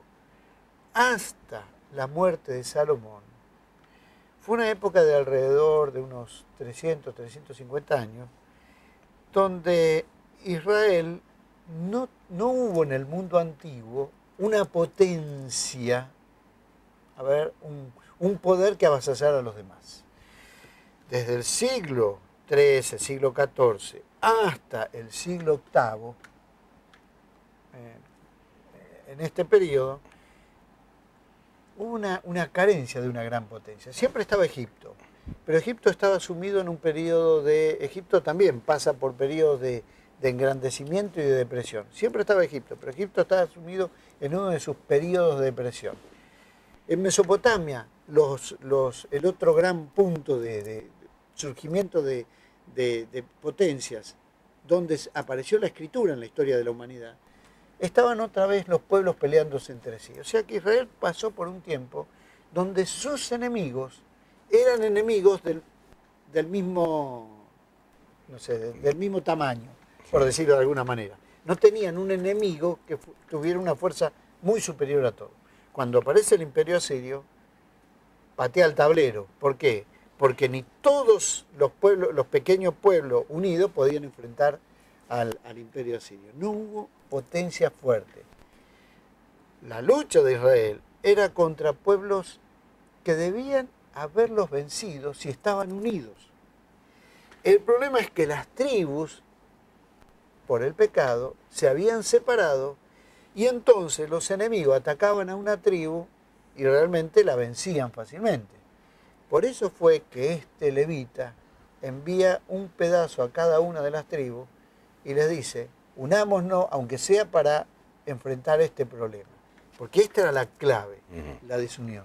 hasta la muerte de Salomón, fue una época de alrededor de unos 300, 350 años, donde Israel no hubo en el mundo antiguo una potencia, un poder que avasallara a los demás. Desde el siglo XIII, siglo XIV, hasta el siglo VIII, en este periodo, hubo una carencia de una gran potencia. Siempre estaba Egipto, pero Egipto estaba sumido en un periodo Egipto también pasa por periodos de engrandecimiento y de depresión. Siempre estaba Egipto, pero Egipto estaba sumido en uno de sus periodos de depresión. En Mesopotamia, el otro gran punto de surgimiento de potencias, donde apareció la escritura en la historia de la humanidad, estaban otra vez los pueblos peleándose entre sí. O sea que Israel pasó por un tiempo donde sus enemigos eran enemigos del mismo, del mismo tamaño, por decirlo de alguna manera. No tenían un enemigo que tuviera una fuerza muy superior a todo. Cuando aparece el imperio asirio, patea el tablero. ¿Por qué? Porque ni todos los pequeños pueblos unidos podían enfrentar al imperio asirio. No hubo potencia fuerte. La lucha de Israel era contra pueblos que debían haberlos vencido si estaban unidos. El problema es que las tribus, por el pecado, se habían separado y entonces los enemigos atacaban a una tribu y realmente la vencían fácilmente. Por eso fue que este levita envía un pedazo a cada una de las tribus y les dice, unámonos, aunque sea para enfrentar este problema. Porque esta era la clave, la desunión.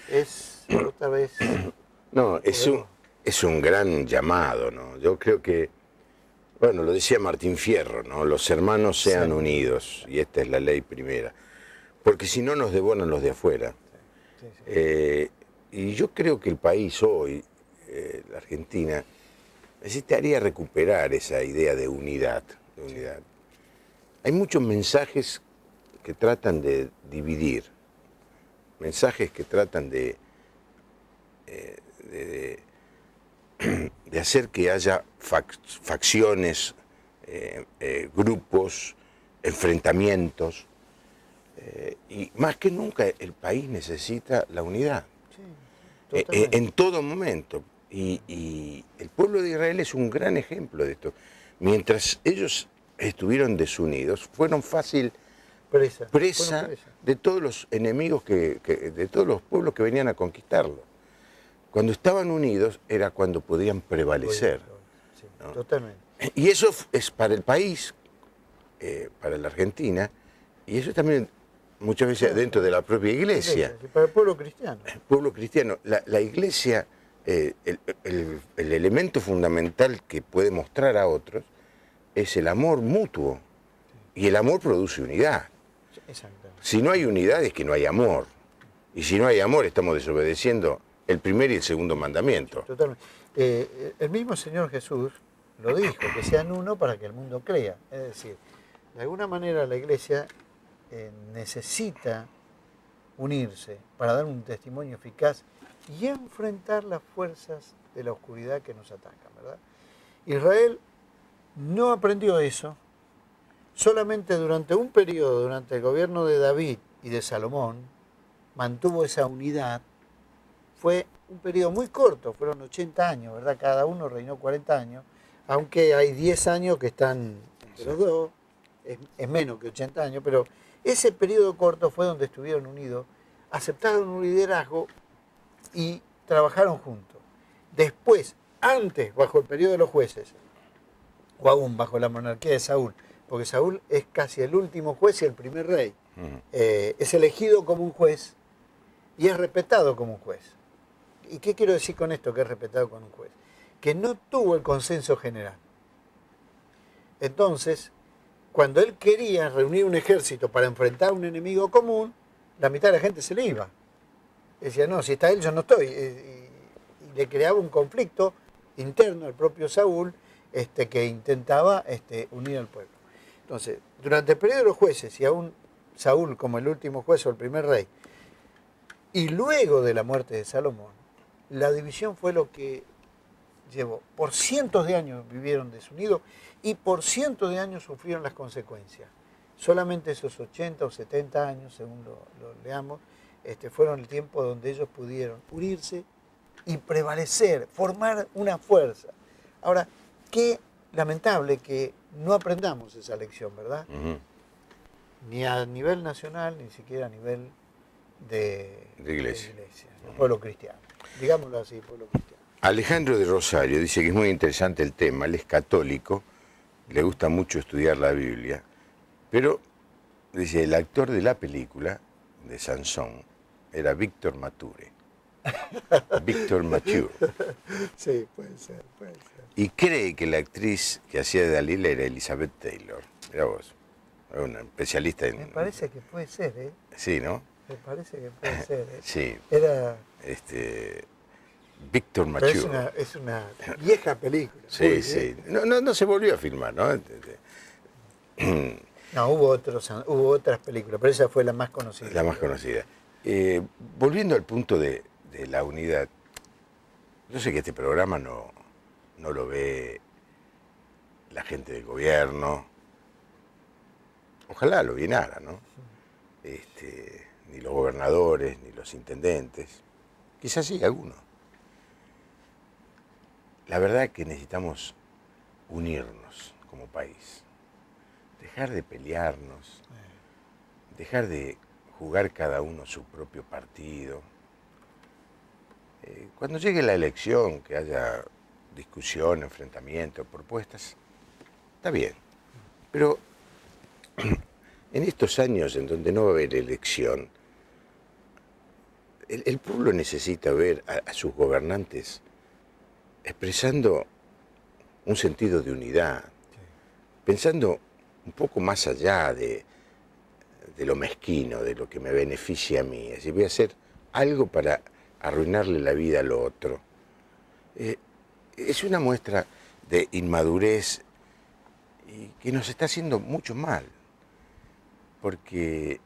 Es otra vez... No, es un gran llamado, ¿no? Yo creo que, bueno, lo decía Martín Fierro, ¿no? Los hermanos sean unidos, y esta es la ley primera. Porque si no nos devoran los de afuera. Y yo creo que el país hoy, la Argentina, necesitaría recuperar esa idea de unidad. Hay muchos mensajes que tratan de dividir, mensajes que tratan de hacer que haya facciones, grupos, enfrentamientos, y más que nunca el país necesita la unidad. En todo momento. Y el pueblo de Israel es un gran ejemplo de esto. Mientras ellos estuvieron desunidos, fueron fácil presa de todos los enemigos, de todos los pueblos que venían a conquistarlo. Cuando estaban unidos era cuando podían prevalecer. Sí, ¿no? Totalmente. Y eso es para el país, para la Argentina, y eso también muchas veces dentro de la propia iglesia. Para el pueblo cristiano. El pueblo cristiano, la iglesia, el elemento fundamental que puede mostrar a otros es el amor mutuo. Y el amor produce unidad. Exactamente. Si no hay unidad es que no hay amor. Y si no hay amor estamos desobedeciendo el primer y el segundo mandamiento. Totalmente. El mismo Señor Jesús lo dijo, que sean uno para que el mundo crea. Es decir, de alguna manera la iglesia necesita unirse para dar un testimonio eficaz y enfrentar las fuerzas de la oscuridad que nos atacan, ¿verdad? Israel no aprendió eso, solamente durante un periodo, durante el gobierno de David y de Salomón, mantuvo esa unidad. Fue un periodo muy corto, fueron 80 años, ¿verdad? Cada uno reinó 40 años, aunque hay 10 años que están entre los dos, es menos que 80 años, pero ese periodo corto fue donde estuvieron unidos, aceptaron un liderazgo y trabajaron juntos. Después, antes, bajo el periodo de los jueces, o aún bajo la monarquía de Saúl, porque Saúl es casi el último juez y el primer rey, es elegido como un juez y es respetado como un juez. ¿Y qué quiero decir con esto, que es respetado como un juez? Que no tuvo el consenso general. Entonces, cuando él quería reunir un ejército para enfrentar a un enemigo común, la mitad de la gente se le iba. Decía, no, si está él, yo no estoy. Y le creaba un conflicto interno al propio Saúl, que intentaba unir al pueblo. Entonces, durante el periodo de los jueces, y aún Saúl como el último juez o el primer rey, y luego de la muerte de Salomón, la división fue lo que llevó. Por cientos de años vivieron desunidos y por cientos de años sufrieron las consecuencias. Solamente esos 80 o 70 años, según lo leamos, fueron el tiempo donde ellos pudieron unirse y prevalecer, formar una fuerza. Ahora, qué lamentable que no aprendamos esa lección, ¿verdad? Ni a nivel nacional, ni siquiera a nivel de iglesia, del pueblo cristiano. Digámoslo así, pueblo cristiano. Alejandro de Rosario dice que es muy interesante el tema, él es católico, le gusta mucho estudiar la Biblia, pero dice, el actor de la película de Sansón era Víctor Mature. Víctor Mature. Sí, puede ser. Y cree que la actriz que hacía de Dalila era Elizabeth Taylor. Mirá vos, una especialista en... Me parece que puede ser, ¿eh? Sí, ¿no? Me parece que puede ser, ¿eh? Sí. Era... Víctor Mature. Es una vieja película. Sí, sí. No se volvió a filmar, ¿no? No, hubo otras películas, pero esa fue la más conocida. La más conocida. Volviendo al punto de la unidad, yo sé que este programa no lo ve la gente del gobierno. Ojalá lo viera, ¿no? Ni los gobernadores, ni los intendentes. Quizás sí, algunos. La verdad es que necesitamos unirnos como país. Dejar de pelearnos, dejar de jugar cada uno su propio partido. Cuando llegue la elección, que haya discusión, enfrentamiento, propuestas, está bien. Pero en estos años en donde no va a haber elección, el pueblo necesita ver a sus gobernantes expresando un sentido de unidad, pensando un poco más allá de lo mezquino, de lo que me beneficia a mí. Es decir, voy a hacer algo para arruinarle la vida al otro. Es una muestra de inmadurez y que nos está haciendo mucho mal, porque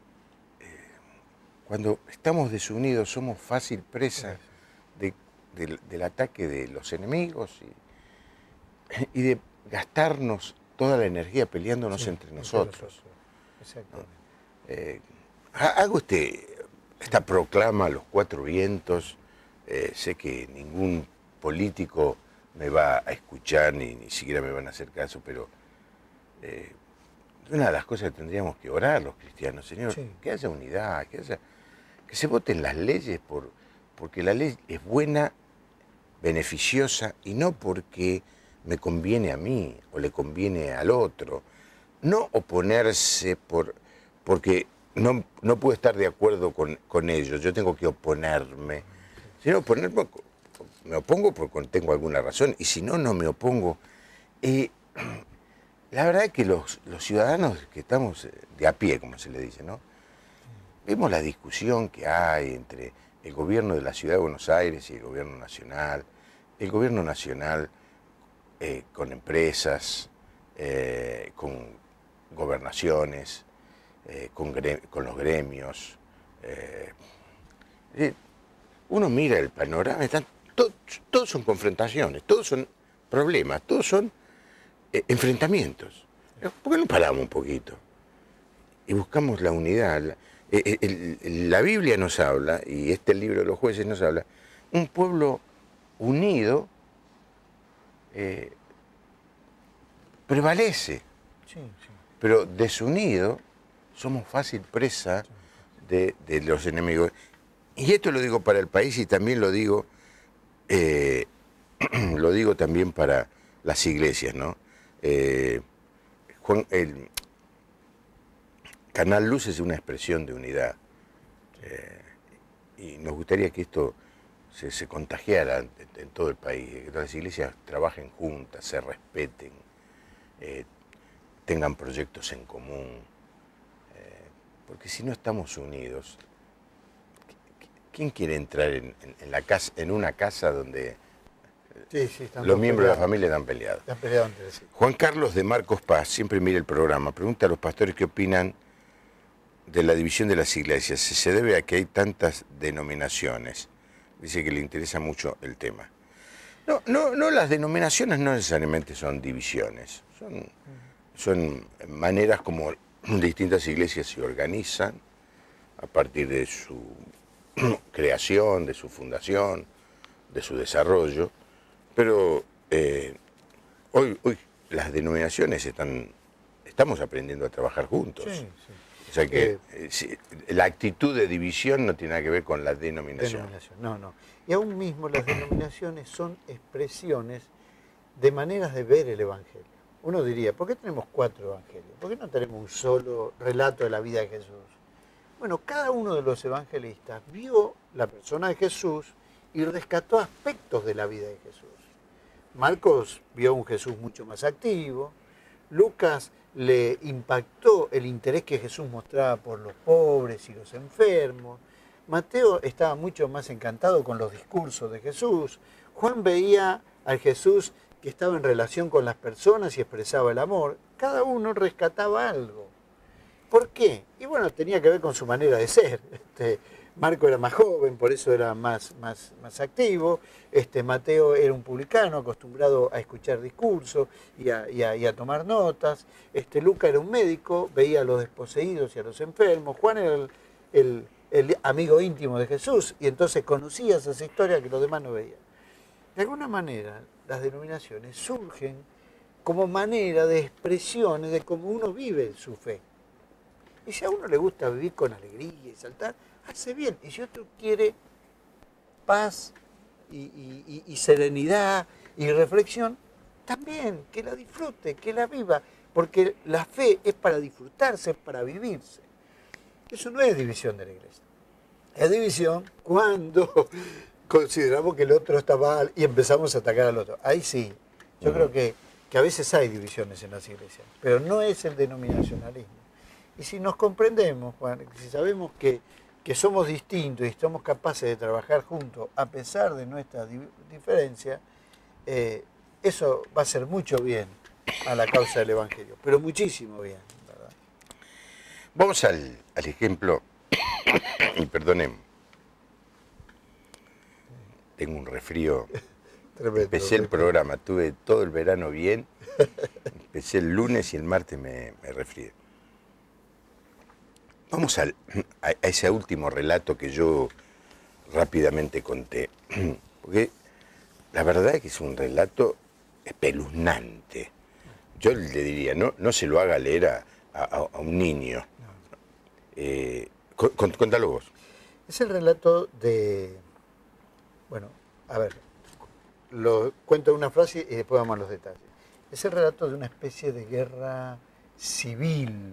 cuando estamos desunidos somos fácil presa del ataque de los enemigos y de gastarnos toda la energía peleándonos entre nosotros. Exactamente. Hago esta proclama a los cuatro vientos. Sé que ningún político me va a escuchar, ni siquiera me van a hacer caso, pero una de las cosas que tendríamos que orar los cristianos, Señor, Sí. que haya unidad, que se voten las leyes porque la ley es buena, beneficiosa, y no porque me conviene a mí o le conviene al otro. No oponerse porque no puedo estar de acuerdo con ellos, yo tengo que oponerme. Sino oponerme, me opongo porque tengo alguna razón, y si no, no me opongo. La verdad es que los ciudadanos que estamos de a pie, como se le dice, ¿no? Vemos la discusión que hay entre el gobierno de la Ciudad de Buenos Aires y el gobierno nacional con empresas, con gobernaciones, con los gremios. Uno mira el panorama, todos son confrontaciones, todos son problemas, todos son enfrentamientos. ¿Por qué no paramos un poquito y buscamos la unidad? La Biblia nos habla, y este libro de los jueces nos habla, un pueblo unido prevalece, Sí. pero desunido somos fácil presa de los enemigos. Y esto lo digo para el país, y también lo digo también para las iglesias, ¿no? El Canal Luz es una expresión de unidad, y nos gustaría que esto se contagiara en todo el país, que todas las iglesias trabajen juntas, se respeten, tengan proyectos en común, porque si no estamos unidos, ¿quién quiere entrar en una casa donde los miembros de la familia están peleados? Están peleados entre sí. Juan Carlos de Marcos Paz, siempre mira el programa, pregunta a los pastores qué opinan de la división de las iglesias. Se debe a que hay tantas denominaciones. Dice que le interesa mucho el tema. No, las denominaciones no necesariamente son divisiones, son maneras como distintas iglesias se organizan a partir de su creación, de su fundación, de su desarrollo, pero hoy las denominaciones estamos aprendiendo a trabajar juntos. Sí. O sea que la actitud de división no tiene nada que ver con la denominación. No. Y aún mismo las denominaciones son expresiones de maneras de ver el Evangelio. Uno diría, ¿por qué tenemos 4 evangelios? ¿Por qué no tenemos un solo relato de la vida de Jesús? Bueno, cada uno de los evangelistas vio la persona de Jesús y rescató aspectos de la vida de Jesús. Marcos vio un Jesús mucho más activo, Lucas le impactó el interés que Jesús mostraba por los pobres y los enfermos, Mateo estaba mucho más encantado con los discursos de Jesús, Juan veía al Jesús que estaba en relación con las personas y expresaba el amor. Cada uno rescataba algo. ¿Por qué? Y bueno, tenía que ver con su manera de ser. Marco era más joven, por eso era más activo. Mateo era un publicano acostumbrado a escuchar discursos y a tomar notas. Lucas era un médico, veía a los desposeídos y a los enfermos. Juan era el amigo íntimo de Jesús y entonces conocía esas historias que los demás no veían. De alguna manera, las denominaciones surgen como manera de expresiones de cómo uno vive su fe. Y si a uno le gusta vivir con alegría y saltar, hace bien. Y si otro quiere paz y serenidad y reflexión, también que la disfrute, que la viva. Porque la fe es para disfrutarse, es para vivirse. Eso no es división de la iglesia. Es división cuando consideramos que el otro está mal y empezamos a atacar al otro. Ahí sí. Yo creo que a veces hay divisiones en las iglesias, pero no es el denominacionalismo. Y si nos comprendemos, Juan, si sabemos que somos distintos y somos capaces de trabajar juntos a pesar de nuestras diferencias, eso va a hacer mucho bien a la causa del Evangelio, pero muchísimo bien, ¿verdad? Vamos al ejemplo, y perdonen, tengo un resfrío. Tremendo. Empecé el programa, tuve todo el verano bien, empecé el lunes y el martes me resfrié. Vamos a ese último relato que yo rápidamente conté, porque la verdad es que es un relato espeluznante. Yo le diría, no se lo haga leer a un niño. Contalo vos. Es el relato de, bueno, a ver, lo cuento en una frase y después vamos a los detalles. Es el relato de una especie de guerra civil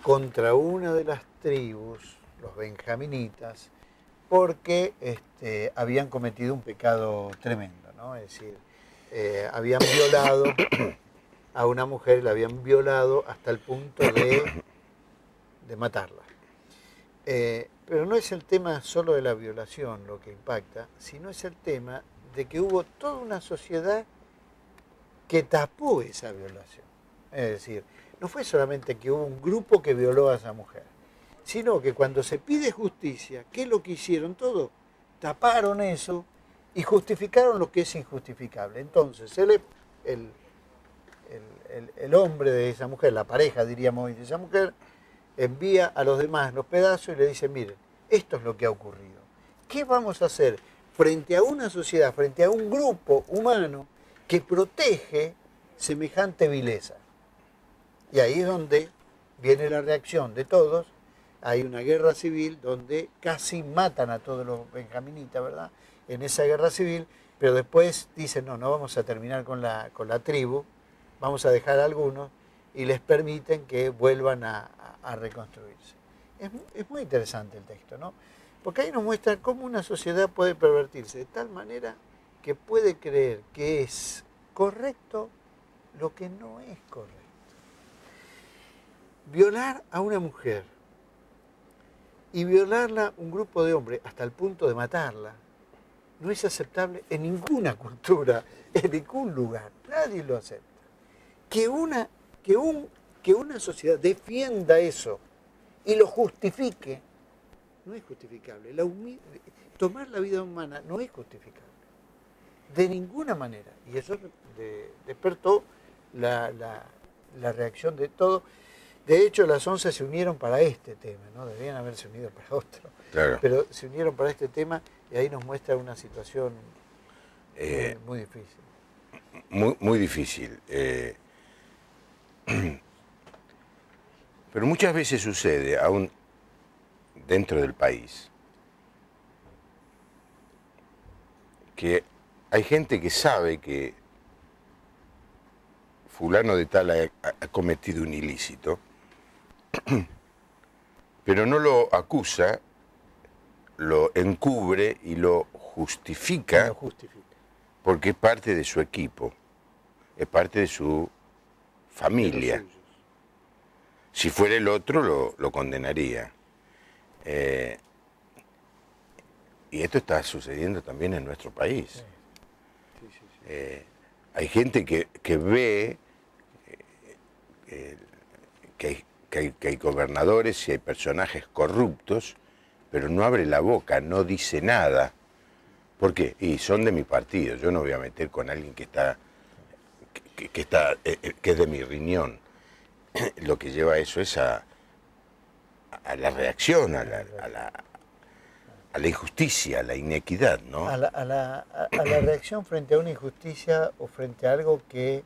contra una de las tribus, los benjaminitas, porque habían cometido un pecado tremendo, ¿no? Es decir, habían violado a una mujer, la habían violado hasta el punto de matarla. Pero no es el tema solo de la violación lo que impacta, sino es el tema de que hubo toda una sociedad que tapó esa violación. Es decir, no fue solamente que hubo un grupo que violó a esa mujer, sino que cuando se pide justicia, ¿qué es lo que hicieron todos? Taparon eso y justificaron lo que es injustificable. Entonces, el hombre de esa mujer, la pareja diríamos hoy de esa mujer, envía a los demás los pedazos y le dice, miren, esto es lo que ha ocurrido. ¿Qué vamos a hacer frente a una sociedad, frente a un grupo humano que protege semejante vileza? Y ahí es donde viene la reacción de todos. Hay una guerra civil donde casi matan a todos los benjaminitas, ¿verdad? En esa guerra civil, pero después dicen, no vamos a terminar con la tribu, vamos a dejar a algunos y les permiten que vuelvan a reconstruirse. Es muy interesante el texto, ¿no? Porque ahí nos muestra cómo una sociedad puede pervertirse de tal manera que puede creer que es correcto lo que no es correcto. Violar a una mujer y violarla un grupo de hombres hasta el punto de matarla no es aceptable en ninguna cultura, en ningún lugar. Nadie lo acepta. Que una sociedad defienda eso y lo justifique no es justificable. Tomar la vida humana no es justificable. De ninguna manera. Y eso despertó la reacción de todo. De hecho, las 11 se unieron para este tema, ¿no? Deberían haberse unido para otro. Claro. Pero se unieron para este tema y ahí nos muestra una situación muy difícil. Muy difícil. Pero muchas veces sucede, aún dentro del país, que hay gente que sabe que fulano de tal ha cometido un ilícito, pero no lo acusa, lo encubre y lo justifica, porque es parte de su equipo, es parte de su familia. Si fuera el otro, lo condenaría. Y esto está sucediendo también en nuestro país. Hay gente que ve que hay gobernadores y hay personajes corruptos, pero no abre la boca, no dice nada. ¿Por qué? Y son de mi partido. Yo no voy a meter con alguien que es de mi riñón. Lo que lleva a eso es a la reacción, a la injusticia, a la inequidad, ¿no? A la reacción frente a una injusticia o frente a algo que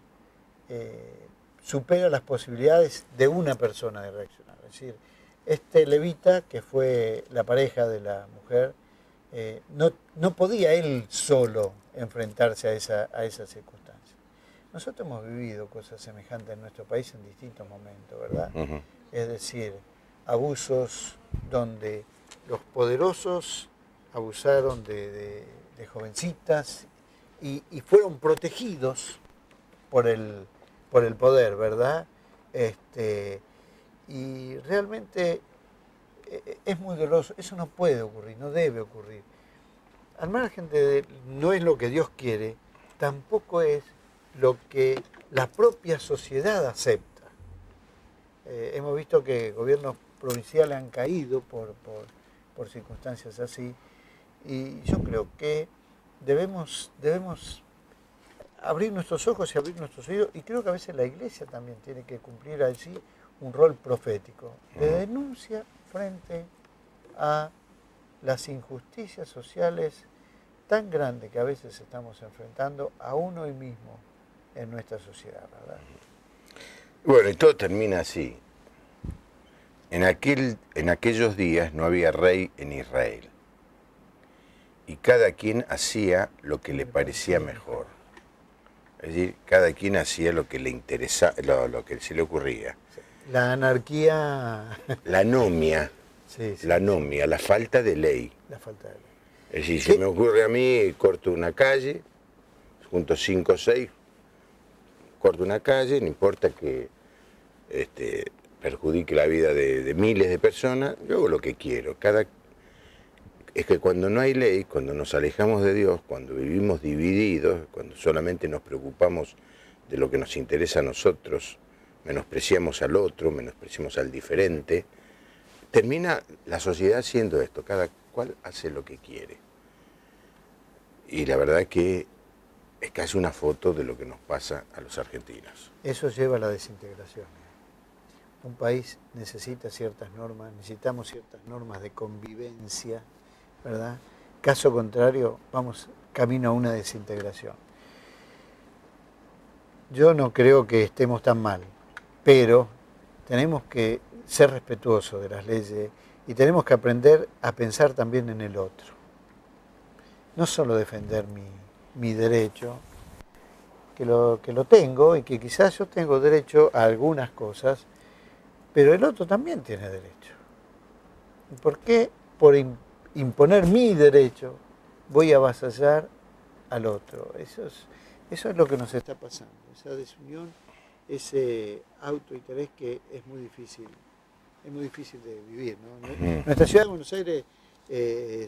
supera las posibilidades de una persona de reaccionar. Es decir, este levita, que fue la pareja de la mujer, no podía él solo enfrentarse a esa circunstancia. Nosotros hemos vivido cosas semejantes en nuestro país en distintos momentos, ¿verdad? Uh-huh. Es decir, abusos donde los poderosos abusaron de jovencitas y fueron protegidos por el poder, ¿verdad? Y realmente es muy doloroso. Eso no puede ocurrir, no debe ocurrir. Al margen de no es lo que Dios quiere, tampoco es lo que la propia sociedad acepta. Hemos visto que gobiernos provinciales han caído por circunstancias así, y yo creo que debemos abrir nuestros ojos y abrir nuestros oídos, y creo que a veces la Iglesia también tiene que cumplir allí un rol profético, de denuncia frente a las injusticias sociales tan grande que a veces estamos enfrentando aún hoy mismo en nuestra sociedad, ¿verdad? Bueno, y todo termina así. En aquellos días no había rey en Israel, y cada quien hacía lo que le parecía mejor. Es decir, cada quien hacía lo que le interesaba, lo que se le ocurría. La anarquía... La anomia, Sí, sí, la anomia, la falta de ley. la falta de ley. Es decir, si me ocurre a mí, corto una calle, junto 5 o 6, corto una calle, no importa que perjudique la vida de miles de personas, yo hago lo que quiero. Es que cuando no hay ley, cuando nos alejamos de Dios, cuando vivimos divididos, cuando solamente nos preocupamos de lo que nos interesa a nosotros, menospreciamos al otro, menospreciamos al diferente, termina la sociedad siendo esto, cada cual hace lo que quiere. Y la verdad que es casi una foto de lo que nos pasa a los argentinos. Eso lleva a la desintegración. Un país necesita ciertas normas, necesitamos ciertas normas de convivencia, ¿verdad? Caso contrario, vamos camino a una desintegración. Yo no creo que estemos tan mal, pero tenemos que ser respetuosos de las leyes y tenemos que aprender a pensar también en el otro. No solo defender mi derecho, que lo tengo y que quizás yo tengo derecho a algunas cosas, pero el otro también tiene derecho. ¿Y por qué por imponer mi derecho voy a avasallar al otro? Eso es lo que nos está pasando, esa desunión, ese autointerés que es muy difícil de vivir, ¿no? Nuestra ciudad de Buenos Aires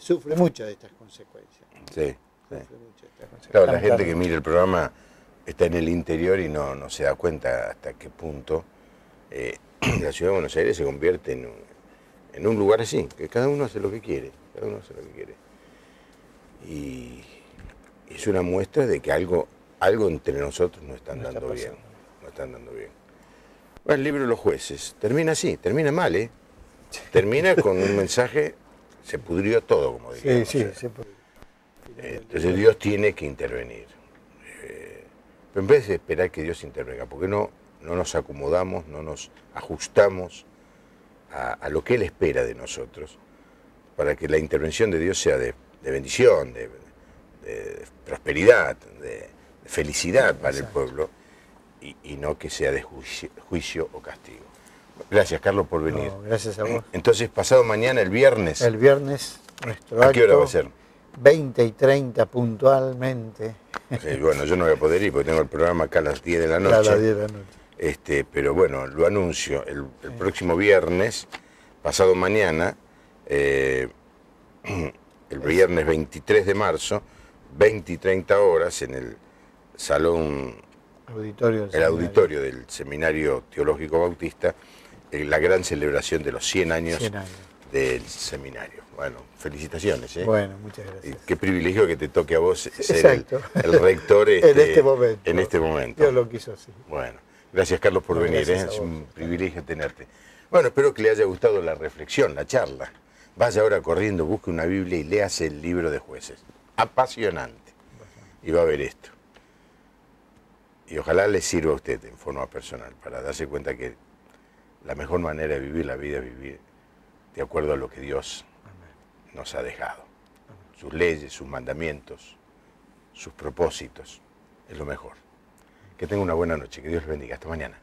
sufre muchas de estas consecuencias. Sí, sí. Claro, la gente que mira el programa está en el interior y no se da cuenta hasta qué punto la ciudad de Buenos Aires se convierte en un lugar así, que cada uno hace lo que quiere, Y es una muestra de que algo entre nosotros no están dando bien. Bueno, el libro de los jueces termina así, termina mal, ¿eh? Termina con un mensaje, se pudrió todo, como diríamos. Sí, se pudrió. Entonces Dios tiene que intervenir. Pero en vez de esperar que Dios intervenga, ¿por qué no nos acomodamos, no nos ajustamos a lo que Él espera de nosotros, para que la intervención de Dios sea de bendición, de prosperidad, de felicidad para el pueblo, y no que sea de juicio o castigo. Gracias, Carlos, por venir. No, gracias a vos. Entonces, pasado mañana, el viernes. El viernes, nuestro acto. ¿A qué hora va a ser? 20:30 puntualmente. Sí, bueno, yo no voy a poder ir porque tengo el programa acá a las 10 de la noche. A las 10 de la noche. Pero bueno, lo anuncio el próximo viernes, pasado mañana, el viernes 23 de marzo, 20 y 30 horas, en el salón, auditorio del Seminario Teológico Bautista, la gran celebración de los 100 años del seminario. Bueno, felicitaciones. Bueno, muchas gracias. Qué privilegio que te toque a vos ser el rector en este momento. Dios lo quiso así. Bueno, gracias, Carlos, por venir. Es un privilegio tenerte. Bueno, espero que le haya gustado la reflexión, la charla. Vaya ahora corriendo, busque una Biblia y léase el libro de Jueces. Apasionante. Y va a ver esto. Y ojalá le sirva a usted en forma personal para darse cuenta que la mejor manera de vivir la vida es vivir de acuerdo a lo que Dios nos ha dejado. Sus leyes, sus mandamientos, sus propósitos, es lo mejor. Que tenga una buena noche, que Dios les bendiga. Hasta mañana.